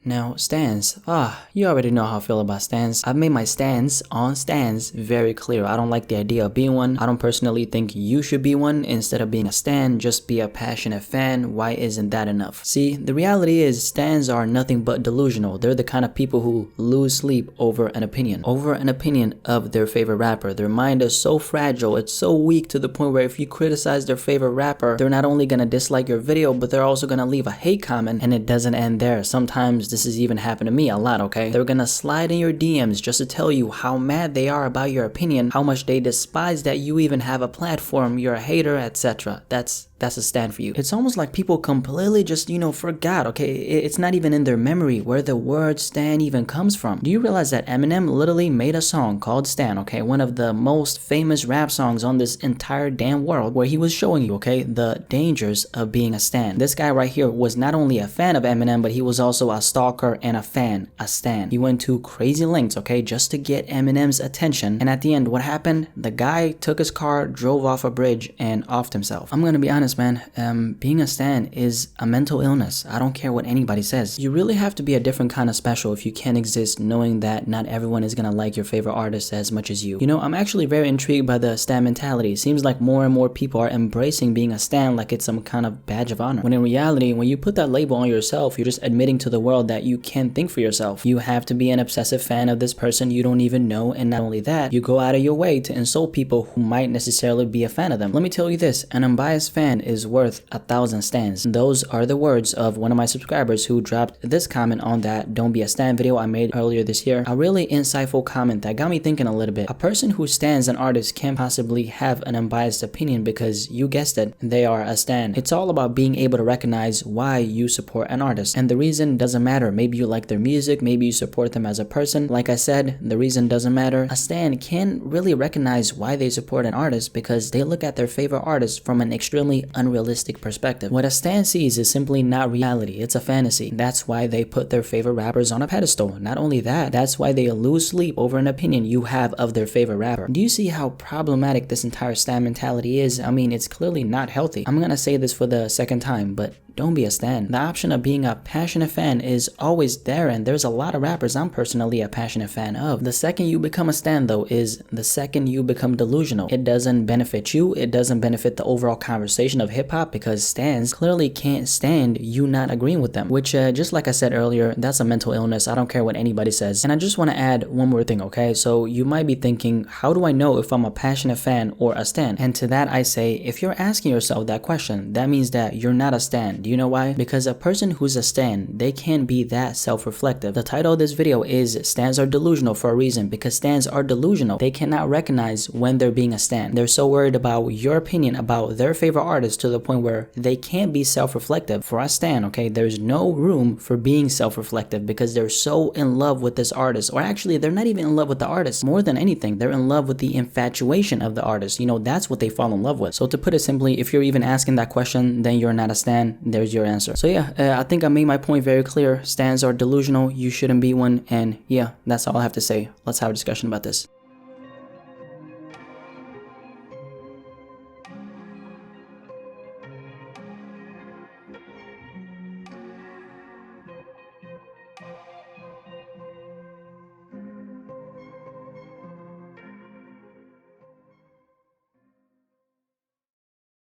Now, stans. You already know how I feel about stans. I've made my stance on stans very clear. I don't like the idea of being one. I don't personally think you should be one. Instead of being a stan, just be a passionate fan. Why isn't that enough? See, the reality is stans are nothing but delusional. They're the kind of people who lose sleep over an opinion. Over an opinion of their favorite rapper. Their mind is so fragile, it's so weak to the point where if you criticize their favorite rapper, they're not only gonna dislike your video, but they're also gonna leave a hate comment, and it doesn't end there. Sometimes this has even happened to me a lot, okay? They're gonna slide in your DMs just to tell you how mad they are about your opinion, how much they despise that you even have a platform, you're a hater, etc. That's a stand for you. It's almost like people completely just, forgot, okay? It's not even in their memory where the word stan even comes from. Do you realize that Eminem literally made a song called Stan, okay? One of the most famous rap songs on this entire damn world, where he was showing you, okay, the dangers of being a stan. This guy right here was not only a fan of Eminem, but he was also a stalker and a fan, a stan. He went to crazy lengths, okay, just to get Eminem's attention. And at the end, what happened? The guy took his car, drove off a bridge, and offed himself. I'm gonna be honest, man, being a stan is a mental illness. I don't care what anybody says. You really have to be a different kind of special if you can't exist knowing that not everyone is gonna like your favorite artist as much as you. I'm actually very intrigued by the stan mentality. It seems like more and more people are embracing being a stan like it's some kind of badge of honor. When in reality, when you put that label on yourself, you're just admitting to the world that you can't think for yourself. You have to be an obsessive fan of this person you don't even know, and not only that, you go out of your way to insult people who might necessarily be a fan of them. Let me tell you this, an unbiased fan is worth 1,000 stans. Those are the words of one of my subscribers who dropped this comment on that Don't Be a Stan video I made earlier this year. A really insightful comment that got me thinking a little bit. A person who stans an artist can't possibly have an unbiased opinion because, you guessed it, they are a stan. It's all about being able to recognize why you support an artist, and the reason doesn't matter. Maybe you like their music, maybe you support them as a person. Like I said, the reason doesn't matter. A stan can really recognize why they support an artist because they look at their favorite artist from an extremely unrealistic perspective. What a stan sees is simply not reality, it's a fantasy. That's why they put their favorite rappers on a pedestal. Not only that, that's why they lose sleep over an opinion you have of their favorite rapper. Do you see how problematic this entire stan mentality is? I mean, it's clearly not healthy. I'm gonna say this for the second time, but don't be a stan. The option of being a passionate fan is always there, and there's a lot of rappers I'm personally a passionate fan of. The second you become a stan, though, is the second you become delusional. It doesn't benefit you, it doesn't benefit the overall conversation of hip-hop, because stans clearly can't stand you not agreeing with them, which just like I said earlier, that's a mental illness. I don't care what anybody says. And I just want to add one more thing, okay? So you might be thinking, how do I know if I'm a passionate fan or a stan? And to that I say, if you're asking yourself that question, that means that you're not a stan. Do you know why? Because a person who's a stan, they can't be that self-reflective. The title of this video is Stans Are Delusional for a reason, because stans are delusional. They cannot recognize when they're being a stan. They're so worried about your opinion about their favorite artist to the point where they can't be self-reflective. For a stan, okay, there's no room for being self-reflective because they're so in love with this artist. Or actually, they're not even in love with the artist. More than anything, they're in love with the infatuation of the artist. That's what they fall in love with. So to put it simply, if you're even asking that question, then you're not a stan. There's your answer. So yeah, I think I made my point very clear. Stans are delusional. You shouldn't be one. And yeah, that's all I have to say. Let's have a discussion about this.